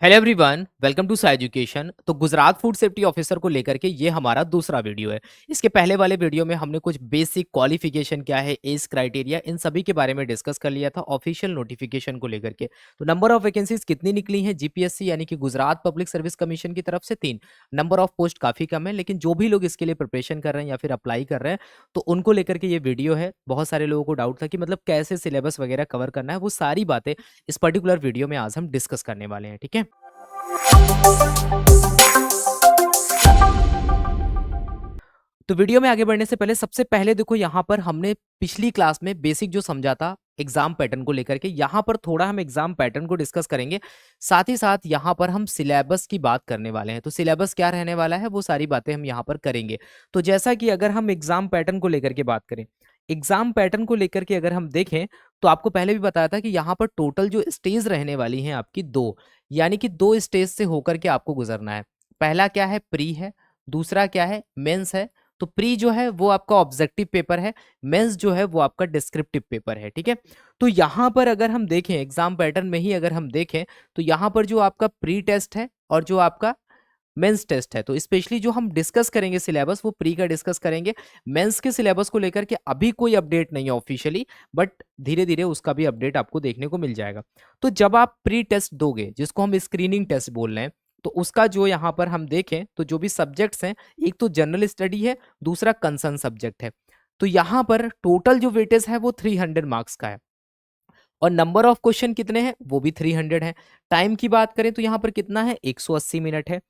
Hello everyone, welcome to Sai education. तो Gujarat food safety officer को लेकर के ये हमारा दूसरा वीडियो है। इसके पहले वाले वीडियो में हमने कुछ बेसिक क्वालिफिकेशन क्या है, एज क्राइटेरिया, इन सभी के बारे में डिस्कस कर लिया था ऑफिशियल नोटिफिकेशन को लेकर के। तो नंबर ऑफ वैकेंसीज कितनी निकली हैं जीपीएससी यानी कि गुजरात पब्लिक सर्विस कमीशन की तरफ से 3। नंबर ऑफ पोस्ट काफी कम है, लेकिन जो भी लोग इसके लिए प्रिपरेशन कर रहे हैं या फिर अप्लाई कर रहे हैं तो उनको लेकर के ये वीडियो है। बहुत सारे लोगों को डाउट था कि मतलब कैसे सिलेबस वगैरह कवर करना है, वो सारी बातें इस पर्टिकुलर वीडियो में आज हम डिस्कस करने वाले हैं। ठीक है, तो वीडियो में आगे बढ़ने से पहले सबसे पहले देखो, यहाँ पर हमने पिछली क्लास में बेसिक जो समझा था एग्जाम पैटर्न को लेकर के, यहाँ पर थोड़ा हम एग्जाम पैटर्न को डिस्कस करेंगे। साथ ही साथ यहाँ पर हम सिलेबस की बात करने वाले हैं। तो सिलेबस क्या रहने वाला है वो सारी बातें हम यहाँ पर करेंगे। तो जैसा कि अगर हम एग्जाम पैटर्न को लेकर के बात करें, एग्जाम पैटर्न को लेकर के अगर हम देखें तो आपको पहले भी बताया था कि यहाँ पर टोटल जो स्टेज रहने वाली हैं आपकी 2, यानी कि 2 स्टेज से होकर के आपको गुजरना है। पहला क्या है, प्री है। दूसरा क्या है, मेंस है। तो प्री जो है वो आपका ऑब्जेक्टिव पेपर है, मेंस जो है वो आपका डिस्क्रिप्टिव पेपर है। ठीक है, तो यहाँ पर अगर हम देखें एग्जाम पैटर्न में ही अगर हम देखें तो यहाँ पर जो आपका प्री टेस्ट है और जो आपका मेंस टेस्ट है, तो स्पेशली जो हम डिस्कस करेंगे सिलेबस वो प्री का डिस्कस करेंगे। मेंस के सिलेबस को लेकर के अभी कोई अपडेट नहीं है ऑफिशियली, बट धीरे धीरे उसका भी अपडेट आपको देखने को मिल जाएगा। तो जब आप प्री टेस्ट दोगे, जिसको हम स्क्रीनिंग टेस्ट बोल रहे हैं, तो उसका जो यहाँ पर हम देखें तो जो भी सब्जेक्ट्स हैं, एक तो जनरल स्टडी है, दूसरा कंसर्न सब्जेक्ट है। तो यहाँ पर टोटल जो वेटेज है वो 300 मार्क्स का है और नंबर ऑफ क्वेश्चन कितने हैं वो भी 300 है। टाइम की बात करें तो यहाँ पर कितना है, 180 मिनट है।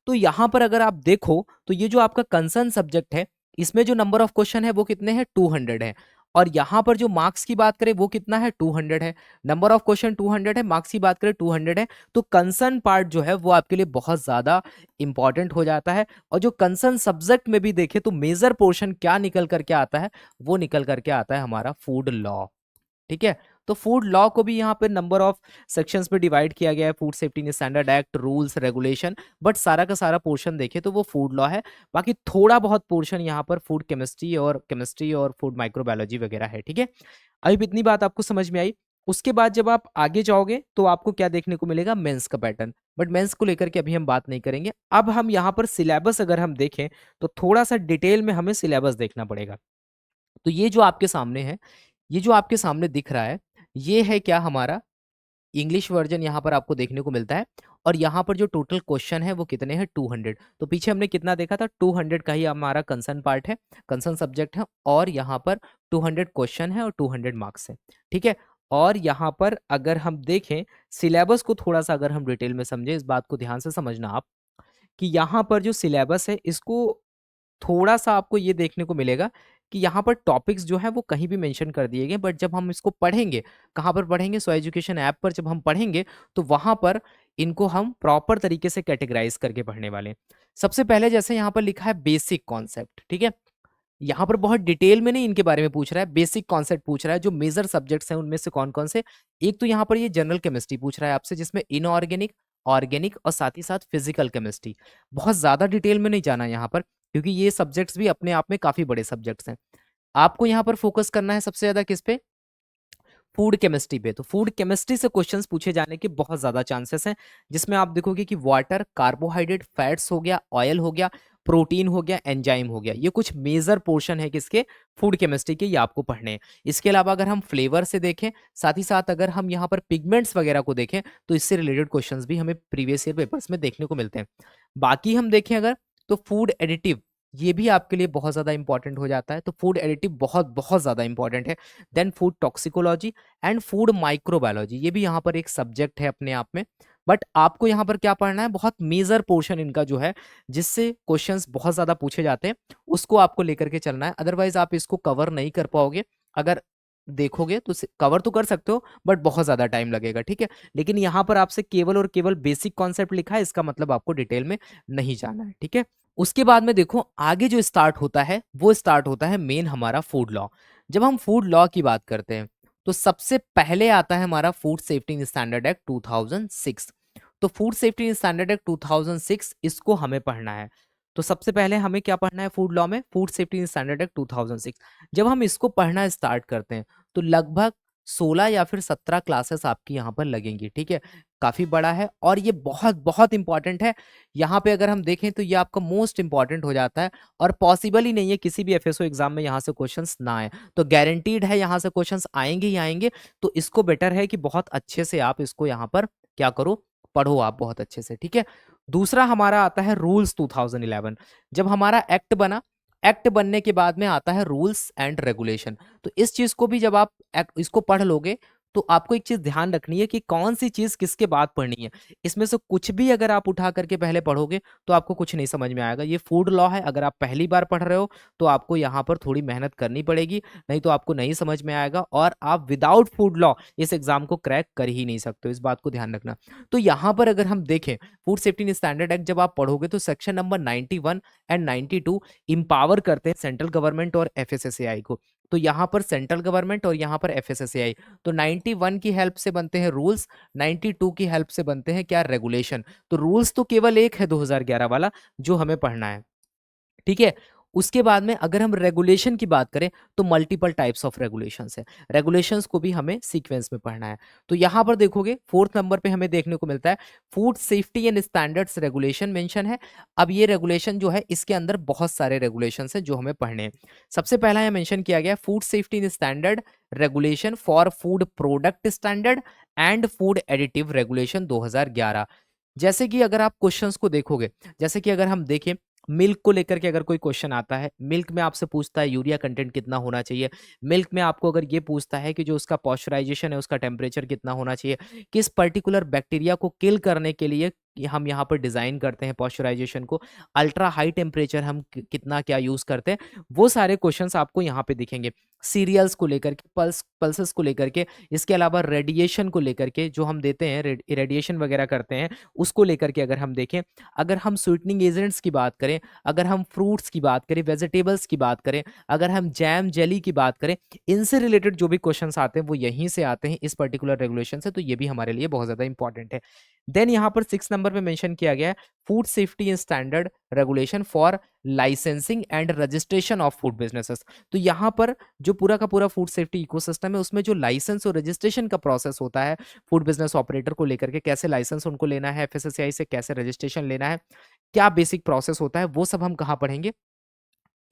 तो यहाँ पर अगर आप देखो तो ये जो आपका कंसर्न सब्जेक्ट है, इसमें जो नंबर ऑफ क्वेश्चन है वो कितने हैं, 200 है। और यहाँ पर जो मार्क्स की बात करें वो कितना है, 200 है। नंबर ऑफ क्वेश्चन 200 है, मार्क्स की बात करें 200 है। तो कंसर्न पार्ट जो है वो आपके लिए बहुत ज्यादा इंपॉर्टेंट हो जाता है। और जो कंसर्न सब्जेक्ट में भी देखे तो मेजर पोर्शन क्या निकल करके आता है, वो निकल करके आता है हमारा फूड लॉ। ठीक है, तो फूड लॉ को भी यहाँ पे नंबर ऑफ सेक्शंस में डिवाइड किया गया है, food safety standard act, rules, regulation, but सारा का सारा पोर्शन देखे तो वो फूड लॉ है। बाकी थोड़ा बहुत पोर्शन यहाँ पर फूड केमिस्ट्री और फूड माइक्रोबायोलॉजी वगैरह है। ठीक है, अभी इतनी बात आपको समझ में आई। उसके बाद जब आप आगे जाओगे तो आपको क्या देखने को मिलेगा, मेंस का पैटर्न। बट मेंस को लेकर के अभी हम बात नहीं करेंगे। अब हम यहाँ पर सिलेबस अगर हम देखें तो थोड़ा सा डिटेल में हमें सिलेबस देखना पड़ेगा। तो ये जो आपके सामने है, ये जो आपके सामने दिख रहा है, ये है क्या, हमारा इंग्लिश वर्जन यहाँ पर आपको देखने को मिलता है। और यहाँ पर जो टोटल क्वेश्चन है वो कितने हैं, 200। तो पीछे हमने कितना देखा था, 200 का ही हमारा कंसर्न पार्ट है, कंसर्न सब्जेक्ट है। और यहाँ पर 200 क्वेश्चन है और 200 मार्क्स है। ठीक है, और यहाँ पर अगर हम देखें सिलेबस को थोड़ा सा, अगर हम डिटेल में समझे, इस बात को ध्यान से समझना आप, कि यहाँ पर जो सिलेबस है इसको थोड़ा सा आपको ये देखने को मिलेगा कि यहाँ पर टॉपिक्स जो है वो कहीं भी मेंशन कर दिए गए, बट जब हम इसको पढ़ेंगे, कहाँ पर पढ़ेंगे, सो एजुकेशन ऐप पर जब हम पढ़ेंगे तो वहां पर इनको हम प्रॉपर तरीके से कैटेगराइज करके पढ़ने वाले हैं। सबसे पहले जैसे यहाँ पर लिखा है बेसिक कॉन्सेप्ट, ठीक है, यहाँ पर बहुत डिटेल में नहीं इनके बारे में पूछ रहा है, बेसिक कॉन्सेप्ट पूछ रहा है। जो मेजर सब्जेक्ट्स हैं उनमें से कौन कौन से, एक तो यहाँ पर ये जनरल केमिस्ट्री पूछ रहा है आपसे, जिसमें इनऑर्गेनिक, ऑर्गेनिक और साथ ही साथ फिजिकल केमिस्ट्री। बहुत ज्यादा डिटेल में नहीं जाना यहाँ पर, क्योंकि ये सब्जेक्ट्स भी अपने आप में काफी बड़े सब्जेक्ट्स हैं। आपको यहाँ पर फोकस करना है सबसे ज्यादा किस पे, फूड केमिस्ट्री पे। तो फूड केमिस्ट्री से क्वेश्चंस पूछे जाने के बहुत ज्यादा चांसेस हैं, जिसमें आप देखोगे कि वाटर, कार्बोहाइड्रेट, फैट्स हो गया, ऑयल हो गया, प्रोटीन हो गया, एंजाइम हो गया, ये कुछ मेजर पोर्शन है किसके, फूड केमिस्ट्री के, ये आपको पढ़ने हैं। इसके अलावा अगर हम फ्लेवर से देखें, साथ ही साथ अगर हम यहाँ पर पिगमेंट्स वगैरह को देखें तो इससे रिलेटेड क्वेश्चंस भी हमें प्रीवियस ईयर पेपर्स में देखने को मिलते हैं। बाकी हम देखें अगर, तो फूड एडिटिव, ये भी आपके लिए बहुत ज्यादा इंपॉर्टेंट हो जाता है। तो फूड एडिटिव बहुत बहुत ज्यादा इंपॉर्टेंट है। Then food toxicology and food microbiology, ये भी यहाँ पर एक सब्जेक्ट है अपने आप में। बट आपको यहाँ पर क्या पढ़ना है, बहुत मेजर पोर्शन इनका जो है, जिससे क्वेश्चंस बहुत ज्यादा पूछे जाते हैं, उसको आपको लेकर के चलना है। अदरवाइज आप इसको कवर नहीं कर पाओगे। अगर देखोगे तो कवर तो कर सकते हो, बट बहुत ज्यादा टाइम लगेगा। ठीक है, लेकिन यहाँ पर आपसे केवल और केवल बेसिक कॉन्सेप्ट लिखा है, इसका मतलब आपको डिटेल में नहीं जाना है। ठीक है, उसके बाद में देखो आगे जो स्टार्ट होता है वो स्टार्ट होता है मेन हमारा फूड लॉ। जब हम फूड लॉ की बात करते हैं तो सबसे पहले आता है हमारा फूड सेफ्टी स्टैंडर्ड एक्ट 2006। तो फूड सेफ्टी स्टैंडर्ड एक्ट 2006, इसको हमें पढ़ना है। तो सबसे पहले हमें क्या पढ़ना है फूड लॉ में, फूड सेफ्टी स्टैंडर्ड एक्ट 2006। जब हम इसको पढ़ना स्टार्ट करते हैं तो लगभग 16 या फिर 17 क्लासेस आपकी यहाँ पर लगेंगी, ठीक है। काफ़ी बड़ा है और ये बहुत बहुत इंपॉर्टेंट है। यहाँ पे अगर हम देखें तो ये आपका मोस्ट इंपॉर्टेंट हो जाता है और पॉसिबल ही नहीं है किसी भी एफएसओ एग्जाम में यहाँ से क्वेश्चंस ना आए। तो गारंटीड है यहाँ से क्वेश्चंस आएंगे ही आएंगे। तो इसको बेटर है कि बहुत अच्छे से आप इसको यहाँ पर क्या करो, पढ़ो आप बहुत अच्छे से, ठीक है। दूसरा हमारा आता है रूल्स 2011। जब हमारा एक्ट बना, एक्ट बनने के बाद में आता है रूल्स एंड रेगुलेशन। तो इस चीज को भी जब आप इसको पढ़ लोगे तो आपको एक चीज ध्यान रखनी है कि कौन सी चीज किसके बाद पढ़नी है। इसमें से कुछ भी अगर आप उठा करके पहले पढ़ोगे तो आपको कुछ नहीं समझ में आएगा। ये फूड लॉ है, अगर आप पहली बार पढ़ रहे हो तो आपको यहाँ पर थोड़ी मेहनत करनी पड़ेगी, नहीं तो आपको नहीं समझ में आएगा और आप विदाउट फूड लॉ इस एग्जाम को क्रैक कर ही नहीं सकते हो। इस बात को ध्यान रखना। तो यहाँ पर अगर हम देखें food safety and standard act जब आप पढ़ोगे तो सेक्शन नंबर 91 एंड 92 इंपावर करते हैं सेंट्रल गवर्नमेंट और एफएसएसएआई को। तो यहाँ पर सेंट्रल गवर्नमेंट और यहाँ पर एफएसएसएआई, तो 91 की हेल्प से बनते हैं रूल्स, 92 की हेल्प से बनते हैं क्या, रेगुलेशन। तो रूल्स तो केवल एक है 2011 वाला जो हमें पढ़ना है, ठीक है। उसके बाद में अगर हम रेगुलेशन की बात करें तो मल्टीपल टाइप्स ऑफ रेगुलेशंस है। रेगुलेशंस को भी हमें सीक्वेंस में पढ़ना है। तो यहां पर देखोगे 4th नंबर पे हमें देखने को मिलता है food safety and standards regulation mention है। अब ये रेगुलेशन जो है इसके अंदर बहुत सारे रेगुलेशंस हैं जो हमें पढ़ने हैं। सबसे पहला यह मेंशन किया गया food safety and standard regulation for food product standard and food additive regulation 2011। जैसे कि अगर आप क्वेश्चंस को देखोगे, जैसे कि अगर हम देखें मिल्क को लेकर के अगर कोई क्वेश्चन आता है, मिल्क में आपसे पूछता है यूरिया कंटेंट कितना होना चाहिए। मिल्क में आपको अगर ये पूछता है कि जो उसका पॉस्चराइजेशन है उसका टेम्परेचर कितना होना चाहिए, किस पर्टिकुलर बैक्टीरिया को किल करने के लिए हम यहाँ पर डिजाइन करते हैं पॉस्चराइजेशन को, अल्ट्रा हाई टेम्परेचर हम कितना क्या यूज करते हैं, वो सारे क्वेश्चंस आपको यहाँ पे दिखेंगे। सीरियल्स को लेकर के, पल्सेस को लेकर के, इसके अलावा रेडिएशन को लेकर के जो हम देते हैं, रेडिएशन वगैरह करते हैं, उसको लेकर के अगर हम देखें, अगर हम स्वीटनिंग एजेंट्स की बात करें, अगर हम फ्रूट्स की बात करें, वेजिटेबल्स की बात करें, अगर हम जैम जेली की बात करें, इनसे रिलेटेड जो भी क्वेश्चंस आते हैं वो यहीं से आते हैं, इस पर्टिकुलर रेगुलेशन से। तो ये भी हमारे लिए बहुत ज्यादा इंपॉर्टेंट है। देन यहाँ पर 6 नंबर पे मेंशन किया गया है food safety and standard regulation for licensing and registration of food businesses. तो यहाँ पर जो पूरा का पूरा फूड सेफ्टी इकोसिस्टम है उसमें जो लाइसेंस और रजिस्ट्रेशन का प्रोसेस होता है फूड बिजनेस ऑपरेटर को लेकर के, कैसे लाइसेंस उनको लेना है एफएसएसएआई से, कैसे रजिस्ट्रेशन लेना है, क्या बेसिक प्रोसेस होता है, वो सब हम कहाँ पढ़ेंगे,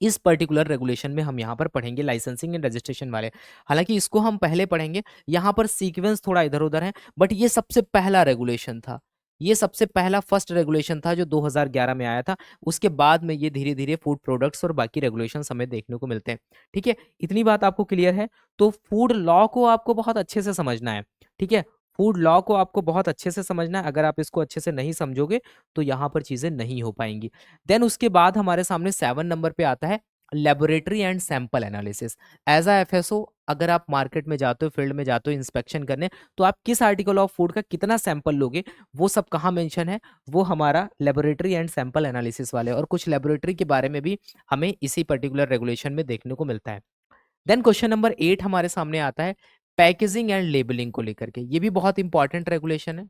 इस पर्टिकुलर रेगुलेशन में हम यहाँ पर पढ़ेंगे, लाइसेंसिंग एंड रजिस्ट्रेशन वाले। हालांकि इसको हम पहले पढ़ेंगे, यहाँ पर सीक्वेंस थोड़ा इधर उधर है, बट ये सबसे पहला रेगुलेशन था, ये सबसे पहला फर्स्ट रेगुलेशन था जो 2011 में आया था। उसके बाद में ये धीरे धीरे फूड प्रोडक्ट्स और बाकी रेगुलेशन हमें देखने को मिलते हैं, ठीक है। इतनी बात आपको क्लियर है। तो फूड लॉ को आपको बहुत अच्छे से समझना है, ठीक है। फूड लॉ को आपको बहुत अच्छे से समझना है। अगर आप इसको अच्छे से नहीं समझोगे तो यहाँ पर चीजें नहीं हो पाएंगी। देन उसके बाद हमारे सामने 7 नंबर पे आता है laboratory and sample analysis. As a FSO अगर आप मार्केट में जाते हो, फील्ड में जाते हो इंस्पेक्शन करने, तो आप किस आर्टिकल ऑफ फूड का कितना सैंपल लोगे, वो सब कहाँ मेंशन है, वो हमारा लेबोरेटरी एंड सैंपल एनालिसिस वाले। और कुछ लेबोरेटरी के बारे में भी हमें इसी पर्टिकुलर रेगुलेशन में देखने को मिलता है। देन क्वेश्चन नंबर 8 हमारे सामने आता है पैकेजिंग एंड लेबलिंग को लेकर के। ये भी बहुत इंपॉर्टेंट रेगुलेशन है।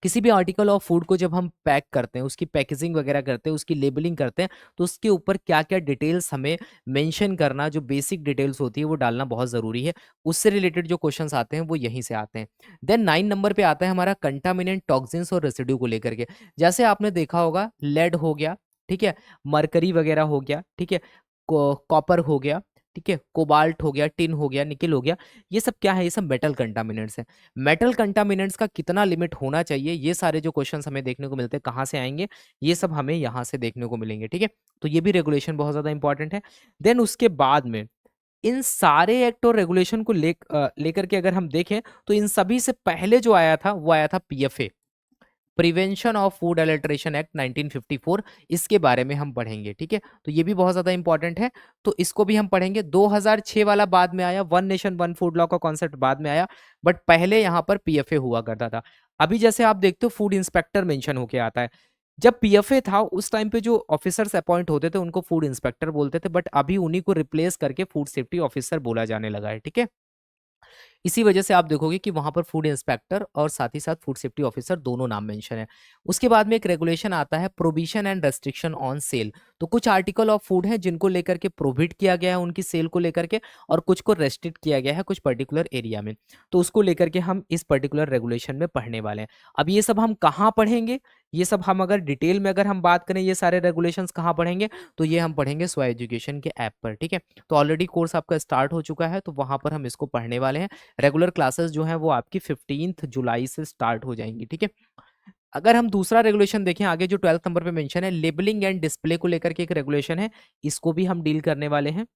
किसी भी आर्टिकल ऑफ फूड को जब हम पैक करते हैं, उसकी पैकेजिंग वगैरह करते हैं, उसकी लेबलिंग करते हैं, तो उसके ऊपर क्या क्या डिटेल्स हमें मेंशन करना, जो बेसिक डिटेल्स होती है वो डालना बहुत ज़रूरी है। उससे रिलेटेड जो क्वेश्चंस आते हैं वो यहीं से आते हैं। देन 9 नंबर पे आता है हमारा कंटामिनेंट टॉक्सिन्स और रेसिड्यू को लेकर के। जैसे आपने देखा होगा लेड हो गया, ठीक है, मरकरी वगैरह हो गया, ठीक है, कॉपर हो गया, ठीक है, कोबाल्ट हो गया, टिन हो गया, निकल हो गया, ये सब क्या है, ये सब मेटल कंटामिनेंट्स हैं। मेटल कंटामिनेंट्स का कितना लिमिट होना चाहिए, ये सारे जो क्वेश्चंस हमें देखने को मिलते हैं कहाँ से आएंगे, ये सब हमें यहाँ से देखने को मिलेंगे, ठीक है। तो ये भी रेगुलेशन बहुत ज़्यादा इंपॉर्टेंट है। देन उसके बाद में इन सारे एक्ट और रेगुलेशन को लेकर के अगर हम देखें तो इन सभी से पहले जो आया था वो आया था PFA, prevention of food adulteration act 1954। इसके बारे में हम पढ़ेंगे, ठीक है। तो ये भी बहुत ज्यादा इंपॉर्टेंट है, तो इसको भी हम पढ़ेंगे। 2006 वाला बाद में आया, one nation one food law का कॉन्सेप्ट बाद में आया, बट पहले यहाँ पर पीएफए हुआ करता था। अभी जैसे आप देखते हो फूड इंस्पेक्टर मेंशन होके आता है। जब पीएफए था उस टाइम पे जो ऑफिसर्स अपॉइंट होते थे उनको फूड इंस्पेक्टर बोलते थे, बट अभी उन्हीं को रिप्लेस करके फूड सेफ्टी ऑफिसर बोला जाने लगा है, ठीक है। इसी वजह से आप देखोगे कि वहाँ पर फूड इंस्पेक्टर और साथ ही साथ फूड सेफ्टी ऑफिसर दोनों नाम मेंशन है। उसके बाद में एक रेगुलेशन आता है prohibition and restriction on sale. तो कुछ आर्टिकल ऑफ फूड है जिनको लेकर के प्रोहिबिट किया गया है उनकी सेल को लेकर के, और कुछ को रेस्ट्रिक्ट किया गया है कुछ पर्टिकुलर एरिया में। तो उसको लेकर के हम इस पर्टिकुलर रेगुलेशन में पढ़ने वाले हैं। अब ये सब हम कहाँ पढ़ेंगे, ये सब हम अगर डिटेल में अगर हम बात करें ये सारे रेगुलेशंस कहाँ पढ़ेंगे, तो ये हम पढ़ेंगे स्व एजुकेशन के ऐप पर। ठीक है, तो ऑलरेडी कोर्स आपका स्टार्ट हो चुका है, तो वहाँ पर हम इसको पढ़ने वाले हैं। रेगुलर क्लासेस जो हैं वो आपकी 15 जुलाई से स्टार्ट हो जाएंगी। ठीक है, अगर हम दूसरा रेगुलेशन देखें आगे जो 12th नंबर पे मेंशन है, लेबलिंग एंड डिस्प्ले को लेकर के एक रेगुलेशन है, इसको भी हम डील करने वाले हैं।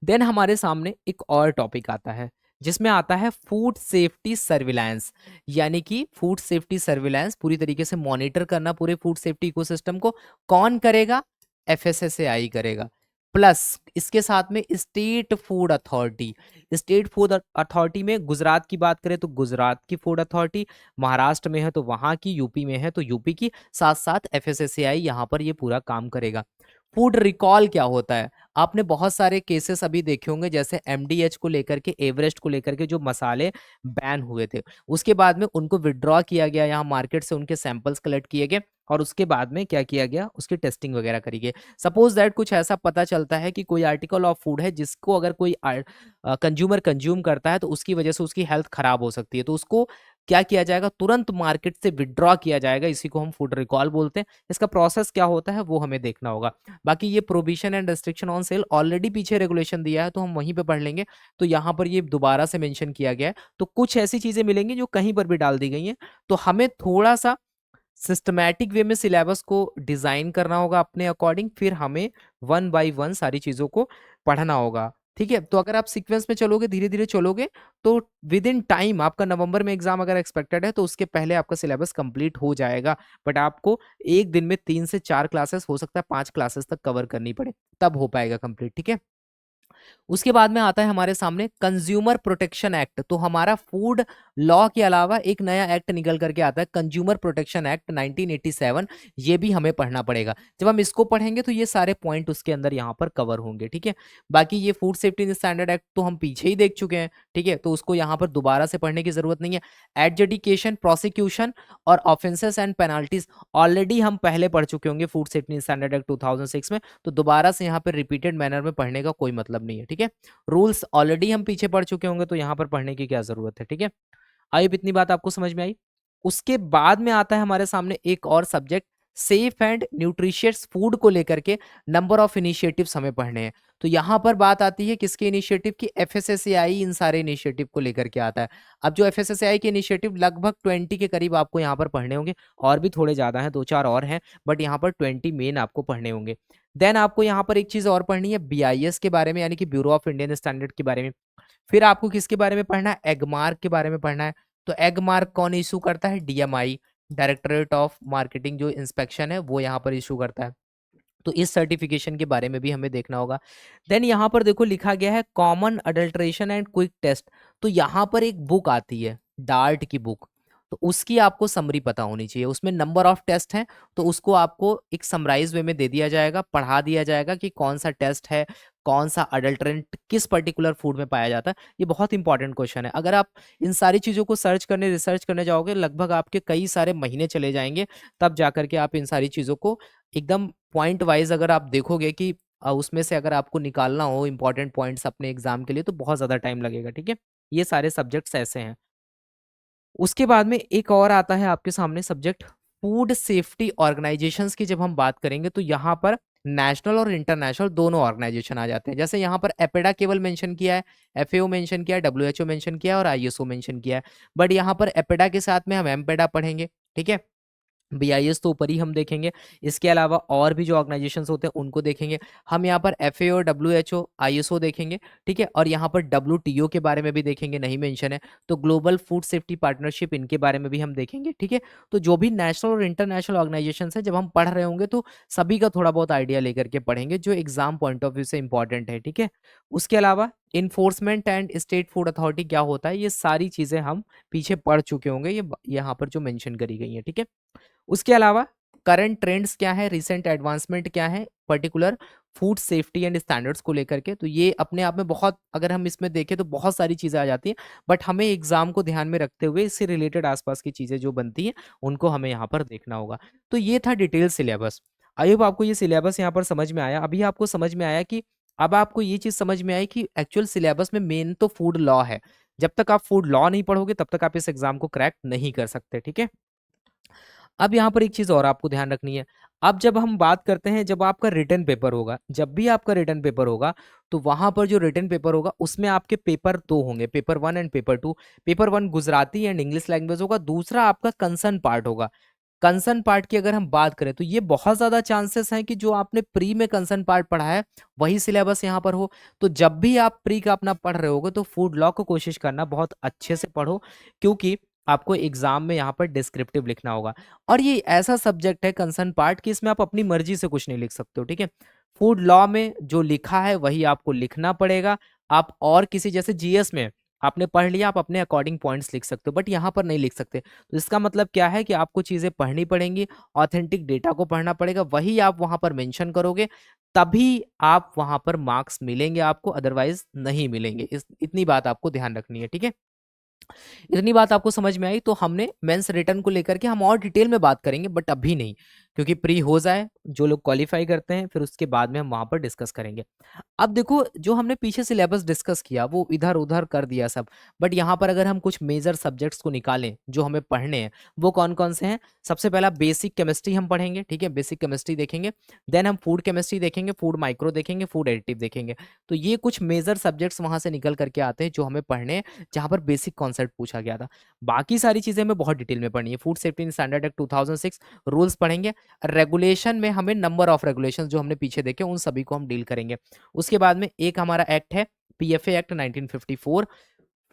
देन हमारे सामने एक और टॉपिक आता है जिसमें आता है फूड सेफ्टी सर्विलांस, यानी कि फूड सेफ्टी सर्विलांस पूरी तरीके से मॉनिटर करना पूरे फूड सेफ्टी इकोसिस्टम को कौन करेगा, एफएसएसएआई करेगा। प्लस इसके साथ में state food authority, state food authority में गुजरात की बात करें तो गुजरात की फूड अथॉरिटी, महाराष्ट्र में है तो वहां की, यूपी में है तो यूपी की, साथ साथ एफएसएसएआई यहाँ पर ये पूरा काम करेगा। फूड रिकॉल क्या होता है, आपने बहुत सारे केसेस अभी देखे होंगे, जैसे एमडीएच को लेकर के, एवरेस्ट को लेकर के जो मसाले बैन हुए थे, उसके बाद में उनको विड्रॉ किया गया, यहाँ मार्केट से उनके सैंपल्स कलेक्ट किए गए और उसके बाद में क्या किया गया, उसकी टेस्टिंग वगैरह करी गई। सपोज दैट कुछ ऐसा पता चलता है कि कोई आर्टिकल ऑफ फूड है जिसको अगर कोई कंज्यूमर कंज्यूम करता है तो उसकी वजह से उसकी हेल्थ खराब हो सकती है, तो उसको क्या किया जाएगा, तुरंत मार्केट से विड्रॉ किया जाएगा, इसी को हम फूड रिकॉल बोलते हैं। इसका प्रोसेस क्या होता है वो हमें देखना होगा। बाकी ये prohibition and restriction on sale already पीछे रेगुलेशन दिया है तो हम वहीं पे पढ़ लेंगे, तो यहाँ पर ये दोबारा से मेंशन किया गया है। तो कुछ ऐसी चीजें मिलेंगी जो कहीं पर भी डाल दी गई हैं, तो हमें थोड़ा सा सिस्टमैटिक वे में सिलेबस को डिजाइन करना होगा अपने अकॉर्डिंग, फिर हमें वन बाय वन सारी चीजों को पढ़ना होगा। ठीक है, तो अगर आप सीक्वेंस में चलोगे, धीरे धीरे चलोगे, तो विद इन टाइम आपका नवंबर में एग्जाम अगर एक्सपेक्टेड है तो उसके पहले आपका सिलेबस कंप्लीट हो जाएगा। बट आपको एक दिन में 3 से 4 क्लासेस, हो सकता है 5 क्लासेस तक कवर करनी पड़े, तब हो पाएगा कंप्लीट। ठीक है, उसके बाद में आता है हमारे सामने कंज्यूमर प्रोटेक्शन एक्ट। तो हमारा फूड लॉ के अलावा एक नया एक्ट निकल करके आता है, कंज्यूमर प्रोटेक्शन एक्ट 1987। ये भी हमें पढ़ना पड़ेगा। जब हम इसको पढ़ेंगे तो ये सारे पॉइंट उसके अंदर यहाँ पर कवर होंगे। ठीक है, बाकी ये फूड सेफ्टी स्टैंडर्ड एक्ट तो हम पीछे ही देख चुके हैं। ठीक है, तो उसको यहाँ पर दोबारा से पढ़ने की जरूरत नहीं है। एडजुडिकेशन, प्रोसिक्यूशन और ऑफेंसेस एंड पेनाल्टीज ऑलरेडी हम पहले पढ़ चुके होंगे फूड सेफ्टी स्टैंडर्ड एक्ट 2006 में, तो दोबारा से यहाँ पर रिपीटेड मैनर में पढ़ने का कोई मतलब नहीं है। ठीक है, रूल्स ऑलरेडी हम पीछे पढ़ चुके होंगे, तो यहाँ पर पढ़ने की क्या जरूरत है। ठीक है, आई इतनी बात आपको समझ में आई। उसके बाद में आता है हमारे सामने एक और subject, safe and nutritious food को लेकर के नंबर ऑफ इनिशिएटिव्स हमें पढ़ने हैं। तो यहाँ पर बात आती है किसके इनिशिएटिव की, एफएसएसएआई इन सारे इनिशिएटिव को लेकर के आता है। अब जो एफएसएसएआई के इनिशिएटिव लगभग 20 के करीब आपको यहाँ पर पढ़ने होंगे, और भी थोड़े ज्यादा हैं, 2-4 और हैं, बट यहाँ पर 20 मेन आपको पढ़ने होंगे। देन आपको यहाँ पर एक चीज और पढ़नी है, बीआईएस के बारे में, यानी कि ब्यूरो ऑफ इंडियन स्टैंडर्ड के बारे में। फिर आपको किसके बारे में पढ़ना है, एगमार्क के बारे में पढ़ना है। तो एगमार्क कौन इशू करता है, डीएमआई, डायरेक्टरेट ऑफ मार्केटिंग जो इंस्पेक्शन है वो यहाँ पर इशू करता है। तो इस सर्टिफिकेशन के बारे में भी हमें देखना होगा। देन यहाँ पर देखो लिखा गया है common adulteration and quick test. तो यहाँ पर एक बुक आती है, डार्ट की बुक, तो उसकी आपको समरी पता होनी चाहिए। उसमें नंबर ऑफ टेस्ट हैं, तो उसको आपको एक समराइज वे में दे दिया जाएगा, पढ़ा दिया जाएगा कि कौन सा टेस्ट है, कौन सा अडल्ट्रेंट किस पर्टिकुलर फूड में पाया जाता है। ये बहुत इंपॉर्टेंट क्वेश्चन है। अगर आप इन सारी चीज़ों को सर्च करने, रिसर्च करने जाओगे, लगभग आपके कई सारे महीने चले जाएंगे, तब जाकर के आप इन सारी चीज़ों को एकदम पॉइंट वाइज अगर आप देखोगे कि उसमें से अगर आपको निकालना हो इंपॉर्टेंट पॉइंट्स अपने एग्जाम के लिए, तो बहुत ज़्यादा टाइम लगेगा। ठीक है, ये सारे सब्जेक्ट्स ऐसे हैं। उसके बाद में एक और आता है आपके सामने सब्जेक्ट, फूड सेफ्टी ऑर्गेनाइजेशंस की जब हम बात करेंगे तो यहाँ पर नेशनल और इंटरनेशनल दोनों ऑर्गेनाइजेशन आ जाते हैं। जैसे यहाँ पर एपेडा केवल मेंशन किया है, एफएओ मेंशन किया है, डब्ल्यूएचओ मेंशन किया है और आईएसओ मेंशन किया है। बट यहाँ पर एपेडा के साथ में हम एमपेडा पढ़ेंगे। ठीक है, बीआईएस तो ऊपर ही हम देखेंगे, इसके अलावा और भी जो ऑर्गेनाइजेशंस होते हैं उनको देखेंगे। हम यहाँ पर एफएओ, डब्ल्यूएचओ, आईएसओ देखेंगे। ठीक है, और यहाँ पर डब्ल्यूटीओ के बारे में भी देखेंगे, नहीं मेंशन है, तो ग्लोबल फूड सेफ्टी पार्टनरशिप, इनके बारे में भी हम देखेंगे। ठीक है, तो जो भी नेशनल और इंटरनेशनल ऑर्गेनाइजेशंस है, जब हम पढ़ रहे होंगे तो सभी का थोड़ा बहुत आइडिया लेकर के पढ़ेंगे, जो एग्जाम पॉइंट ऑफ व्यू से इंपॉर्टेंट है। ठीक है, उसके अलावा enforcement and state food authority क्या होता है, ये सारी चीजें हम पीछे पढ़ चुके होंगे, ये यहाँ पर जो मेंशन करी गई है। ठीक है, उसके अलावा करंट ट्रेंड्स क्या है, रिसेंट एडवांसमेंट क्या है particular food safety and standards को लेकर के, तो ये अपने आप में बहुत, अगर हम इसमें देखें तो बहुत सारी चीज़ें आ जाती हैं, बट हमें एग्जाम को ध्यान में रखते हुए इससे रिलेटेड आसपास की चीज़ें जो बनती हैं उनको हमें यहाँ पर देखना होगा। तो ये था डिटेल सिलेबस। आई होप आपको ये सिलेबस यहाँ पर समझ में आया। अभी आपको समझ में आया कि अब आपको ये चीज़ समझ में आई कि एक्चुअल सिलेबस में मेन तो फूड लॉ है। जब तक आप फूड लॉ नहीं पढ़ोगे तब तक आप इस एग्जाम को क्रैक नहीं कर सकते, ठीक है। अब यहाँ पर एक चीज़ और आपको ध्यान रखनी है। अब जब हम बात करते हैं, जब आपका रिटन पेपर होगा, जब भी आपका रिटन पेपर होगा, तो वहाँ पर जो रिटन पेपर होगा उसमें आपके पेपर 2 होंगे, paper 1 and paper 2। Paper 1 Gujarati and English language होगा, दूसरा आपका कंसर्न पार्ट होगा। कंसर्न पार्ट की अगर हम बात करें तो ये बहुत ज़्यादा चांसेस हैं कि जो आपने प्री में कंसर्न पार्ट पढ़ा है वही सिलेबस यहाँ पर हो। तो जब भी आप प्री का अपना पढ़ रहे होगे तो फूड लॉ को कोशिश करना बहुत अच्छे से पढ़ो, क्योंकि आपको एग्जाम में यहाँ पर डिस्क्रिप्टिव लिखना होगा। और ये ऐसा सब्जेक्ट है कंसर्न पार्ट कि इसमें आप अपनी मर्जी से कुछ नहीं लिख सकते हो, ठीक है। फूड लॉ में जो लिखा है वही आपको लिखना पड़ेगा। आप और किसी, जैसे जीएस में आपने पढ़ लिया, आप अपने अकॉर्डिंग पॉइंट्स लिख सकते हो, बट यहाँ पर नहीं लिख सकते। तो इसका मतलब क्या है कि आपको चीज़ें पढ़नी पड़ेंगी, ऑथेंटिक डेटा को पढ़ना पड़ेगा, वही आप वहाँ पर मेंशन करोगे, तभी आप वहाँ पर मार्क्स मिलेंगे आपको, अदरवाइज नहीं मिलेंगे। इतनी बात आपको ध्यान रखनी है, ठीक है। इतनी बात आपको समझ में आई, तो हमने मेंस रिटर्न को लेकर के हम और डिटेल में बात करेंगे, बट अभी नहीं, क्योंकि प्री हो जाए, जो लोग क्वालिफाई करते हैं, फिर उसके बाद में हम वहां पर डिस्कस करेंगे। अब देखो, जो हमने पीछे सिलेबस डिस्कस किया वो इधर उधर कर दिया सब, बट यहाँ पर अगर हम कुछ मेजर सब्जेक्ट्स को निकालें जो हमें पढ़ने हैं, वो कौन कौन से हैं। सबसे पहला बेसिक केमिस्ट्री हम पढ़ेंगे, ठीक है, बेसिक केमिस्ट्री देखेंगे। देन हम फूड केमिस्ट्री देखेंगे, फूड माइक्रो देखेंगे, फूड एडिटिव देखेंगे। तो ये कुछ मेजर सब्जेक्ट्स वहां से निकल करके आते हैं जो हमें पढ़ने हैं, जहां पर बेसिक कॉन्सेप्ट पूछा गया था। बाकी सारी चीजें हमें बहुत डिटेल में पढ़नी है। Food safety and standard act 2006 rules पढ़ेंगे। रेगुलेशन में हमें नंबर ऑफ रेगुलेशंस जो हमने पीछे देखे उन सभी को हम डील करेंगे। उसके बाद में एक हमारा एक्ट है PFA act 1954।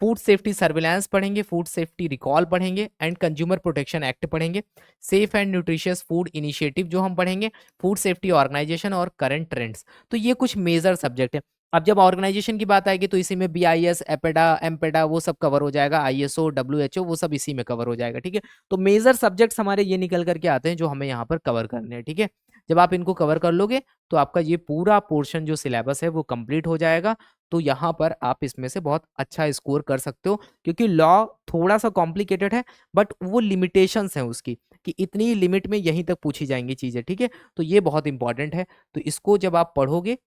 Food safety surveillance पढ़ेंगे, फूड सेफ्टी रिकॉल पढ़ेंगे एंड कंज्यूमर प्रोटेक्शन एक्ट पढ़ेंगे। Safe and nutritious food initiative जो हम पढ़ेंगे, फूड सेफ्टी ऑर्गेनाइजेशन और करंट ट्रेंड्स। तो ये कुछ मेजर सब्जेक्ट है। अब जब ऑर्गेनाइजेशन की बात आएगी तो इसी में बीआईएस, एपेडा, एमपेडा वो सब कवर हो जाएगा, आईएसओ, डब्ल्यूएचओ वो सब इसी में कवर हो जाएगा, ठीक है। तो मेजर सब्जेक्ट्स हमारे ये निकल करके आते हैं जो हमें यहाँ पर कवर करने हैं, ठीक है। जब आप इनको कवर कर लोगे तो आपका ये पूरा पोर्शन जो सिलेबस है वो कंप्लीट हो जाएगा। तो यहाँ पर आप इसमें से बहुत अच्छा स्कोर कर सकते हो, क्योंकि लॉ थोड़ा सा कॉम्प्लिकेटेड है, बट वो लिमिटेशंस हैं उसकी कि इतनी लिमिट में यहीं तक पूछी जाएंगी चीज़ें, ठीक है। तो ये बहुत इंपॉर्टेंट है। तो इसको जब आप पढ़ोगे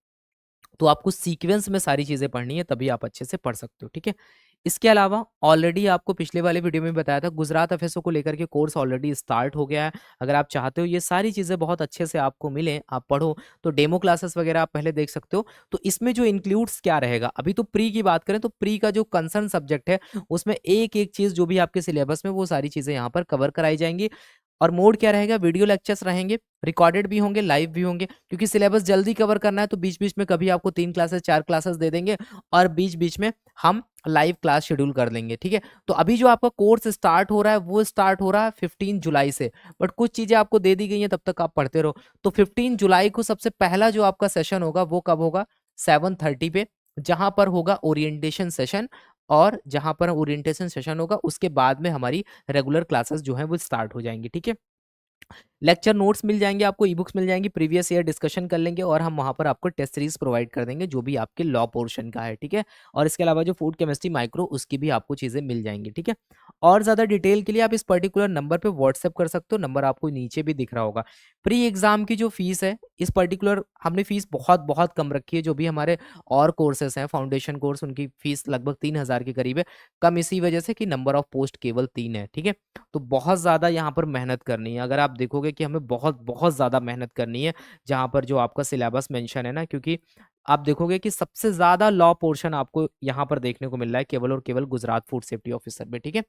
तो आपको सीक्वेंस में सारी चीज़ें पढ़नी है, तभी आप अच्छे से पढ़ सकते हो, ठीक है। इसके अलावा ऑलरेडी आपको पिछले वाले वीडियो में बताया था, गुजरात एफएसओ को लेकर के कोर्स ऑलरेडी स्टार्ट हो गया है। अगर आप चाहते हो ये सारी चीज़ें बहुत अच्छे से आपको मिलें, आप पढ़ो, तो डेमो क्लासेस वगैरह आप पहले देख सकते हो। तो इसमें जो इंक्लूड्स क्या रहेगा, अभी तो प्री की बात करें तो प्री का जो कंसर्न सब्जेक्ट है उसमें एक एक चीज़ जो भी आपके सिलेबस में, वो सारी चीज़ें यहाँ पर कवर कराई जाएंगी। और मोड क्या रहेगा, वीडियो लेक्चर्स रहेंगे, रिकॉर्डेड भी होंगे, लाइव भी होंगे, क्योंकि सिलेबस जल्दी कवर करना है। तो बीच बीच में कभी आपको 3 क्लासेस 4 क्लासेस दे देंगे और बीच बीच में हम लाइव क्लास शेड्यूल कर देंगे, ठीक है। तो अभी जो आपका कोर्स स्टार्ट हो रहा है वो स्टार्ट हो रहा है 15 जुलाई से, बट कुछ चीजें आपको दे दी गई हैं, तब तक आप पढ़ते रहो। तो 15 जुलाई को सबसे पहला जो आपका सेशन होगा वो कब होगा, 7:30 पे, जहां पर होगा ओरिएंटेशन सेशन। और जहां पर ओरिएंटेशन सेशन होगा उसके बाद में हमारी रेगुलर क्लासेस जो है वो स्टार्ट हो जाएंगी, ठीक है। लेक्चर नोट्स मिल जाएंगे आपको, ई बुक्स मिल जाएंगी, प्रीवियस ईयर डिस्कशन कर लेंगे, और हम वहां पर आपको टेस्ट सीरीज प्रोवाइड कर देंगे जो भी आपके लॉ पोर्शन का है, ठीक है। और इसके अलावा जो फूड केमिस्ट्री माइक्रो उसकी भी आपको चीजें मिल जाएंगी, ठीक है। और ज्यादा डिटेल के लिए आप इस पर्टिकुलर नंबर पे व्हाट्सएप कर सकते हो, नंबर आपको नीचे भी दिख रहा होगा। प्री एग्जाम की जो फीस है, इस पर्टिकुलर हमने फीस बहुत बहुत कम रखी है। जो भी हमारे और कोर्सेस हैं फाउंडेशन कोर्स, उनकी फीस लगभग 3,000 के करीब है। कम इसी वजह से कि नंबर ऑफ पोस्ट केवल 3 है, ठीक है। तो बहुत ज़्यादा यहाँ पर मेहनत करनी है। अगर आप देखोगे कि हमें बहुत बहुत ज़्यादा मेहनत करनी है, जहाँ पर जो आपका सिलेबस मेंशन है ना, क्योंकि आप देखोगे कि सबसे ज़्यादा लॉ पोर्शन आपको यहाँ पर देखने को मिल रहा है केवल और केवल गुजरात फूड सेफ्टी ऑफिसर में, ठीक है।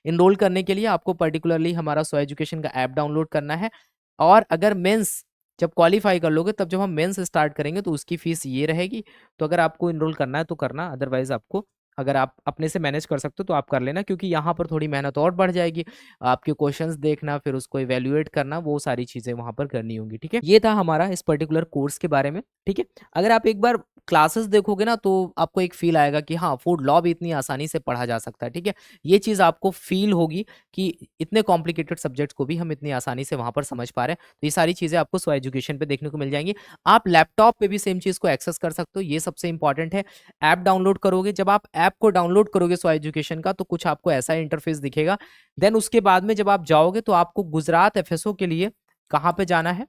इनरोल करने के लिए आपको पर्टिकुलरली हमारा सो एजुकेशन का ऐप डाउनलोड करना है। और अगर मेंस जब क्वालिफाई कर लोगे, तब जब हम मेंस स्टार्ट करेंगे तो उसकी फीस ये रहेगी। तो अगर आपको इनरोल करना है तो करना, अदरवाइज आपको, अगर आप अपने से मैनेज कर सकते हो तो आप कर लेना, क्योंकि यहाँ पर थोड़ी मेहनत और बढ़ जाएगी। आपके क्वेश्चंस देखना, फिर उसको इवेल्युएट करना, वो सारी चीज़ें वहाँ पर करनी होंगी, ठीक है। ये था हमारा इस पर्टिकुलर कोर्स के बारे में, ठीक है। अगर आप एक बार क्लासेस देखोगे ना तो आपको एक फील आएगा कि हाँ, फूड लॉ भी इतनी आसानी से पढ़ा जा सकता है, ठीक है? ये चीज़ आपको फील होगी कि इतने कॉम्प्लिकेटेड सब्जेक्ट्स को भी हम इतनी आसानी से वहाँ पर समझ पा रहे हैं। तो ये सारी चीज़ें आपको स्व एजुकेशन पे देखने को मिल जाएँगी। आप लैपटॉप पे भी सेम चीज़ को एक्सेस कर सकते हो, ये सबसे इम्पोर्टेंट है। ऐप डाउनलोड करोगे, जब आप ऐप को डाउनलोड करोगे स्व एजुकेशन का, तो कुछ आपको ऐसा इंटरफेस दिखेगा। देन उसके बाद में जब आप जाओगे तो आपको गुजरात एफएसओ के लिए कहाँ पे जाना है?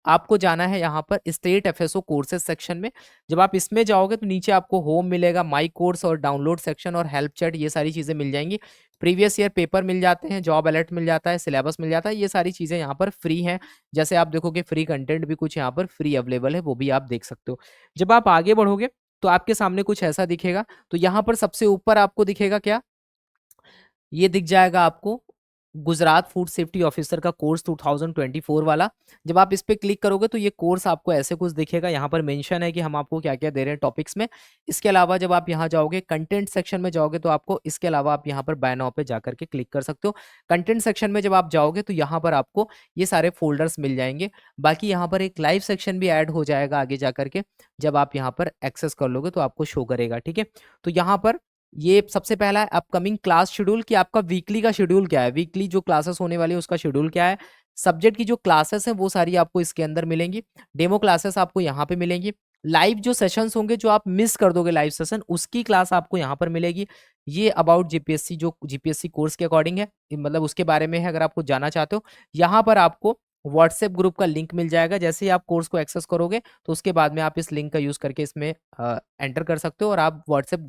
आपको जाना है यहाँ पर स्टेट एफएसओ कोर्सेज सेक्शन में। जब आप इसमें जाओगे तो नीचे आपको होम मिलेगा, माई कोर्स और डाउनलोड सेक्शन और हेल्प चैट, ये सारी चीज़ें मिल जाएँगी। प्रीवियस ईयर पेपर मिल जाते हैं, जॉब अलर्ट मिल जाता है, सिलेबस मिल जाता है, ये सारी चीज़ें यहाँ पर फ्री हैं। जैसे आप देखोगे फ्री कंटेंट भी कुछ यहाँ पर फ्री अवेलेबल है, वो भी आप देख सकते हो। जब आप आगे बढ़ोगे तो आपके सामने कुछ ऐसा दिखेगा, तो यहाँ पर सबसे ऊपर आपको दिखेगा क्या? ये दिख जाएगा आपको गुजरात फूड सेफ्टी ऑफिसर का कोर्स 2024 वाला। जब आप इस पे क्लिक करोगे तो ये कोर्स आपको ऐसे कुछ दिखेगा। यहाँ पर मेंशन है कि हम आपको क्या-क्या दे रहे हैं टॉपिक्स में। इसके अलावा जब आप यहाँ जाओगे कंटेंट सेक्शन में जाओगे तो आपको इसके अलावा आप यहाँ पर बाय नाउ पे जाकर के क्लिक कर सकते हो। कंटेंट सेक्शन में जब आप जाओगे तो यहाँ पर आपको ये सारे फ़ोल्डर्स मिल जाएँगे। बाकी यहाँ पर एक लाइव सेक्शन भी ऐड हो जाएगा आगे जाकर के। जब आप यहाँ पर एक्सेस कर लोगे तो आपको शो करेगा, ठीक है? तो यहाँ पर ये सबसे पहला है अपकमिंग क्लास शेड्यूल कि आपका वीकली का शेड्यूल क्या है, वीकली जो क्लासेस होने वाली है उसका शेड्यूल क्या है। सब्जेक्ट की जो क्लासेस हैं वो सारी आपको इसके अंदर मिलेंगी। डेमो क्लासेस आपको यहाँ पे मिलेंगी। लाइव जो सेशंस होंगे जो आप मिस कर दोगे लाइव सेशन उसकी क्लास आपको यहाँ पर मिलेगी। ये अबाउट जीपीएससी जो जीपीएससी कोर्स के अकॉर्डिंग है, मतलब उसके बारे में है अगर आपको जानना चाहते हो। यहाँ पर आपको व्हाट्सएप ग्रुप का लिंक मिल जाएगा। जैसे ही आप कोर्स को एक्सेस करोगे तो उसके बाद में आप इस लिंक का यूज़ करके इसमें एंटर कर सकते हो और आप व्हाट्सएप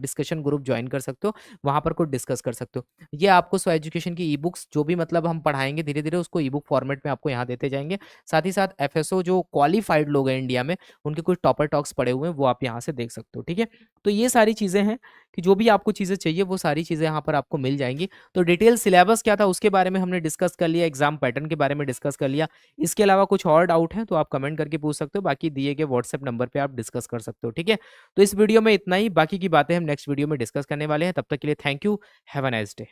डिस्कशन ग्रुप ज्वाइन कर सकते हो, वहाँ पर कुछ डिस्कस कर सकते हो। ये आपको स्व एजुकेशन की ई-बुक्स जो भी मतलब हम पढ़ाएँगे धीरे-धीरे उसको ई-बुक फॉर्मेट में आपको यहाँ देते जाएँगे। साथ ही साथ एफएसओ जो क्वालिफाइड लोग हैं इंडिया में, उनके कुछ टॉपर टॉक्स पड़े हुए हैं, वो आप यहाँ से देख सकते हो, ठीक है? तो ये सारी चीज़ें हैं कि जो भी आपको चीज़ें चाहिए वो सारी चीज़ें यहाँ पर आपको मिल जाएँगी। तो डिटेल सिलेबस क्या था उसके बारे में हमने डिस्कस कर लिया, एग्ज़ाम पैटर्न के बारे में डिस्कस कर लिया। इसके अलावा कुछ और डाउट है तो आप कमेंट करके पूछ सकते हो, बाकी दिए गए व्हाट्सएप नंबर पे आप डिस्कस कर सकते हो, ठीक है? तो इस वीडियो में इतना ही, बाकी की बातें हम नेक्स्ट वीडियो में डिस्कस करने वाले हैं। तब तक के लिए thank you, have a nice day.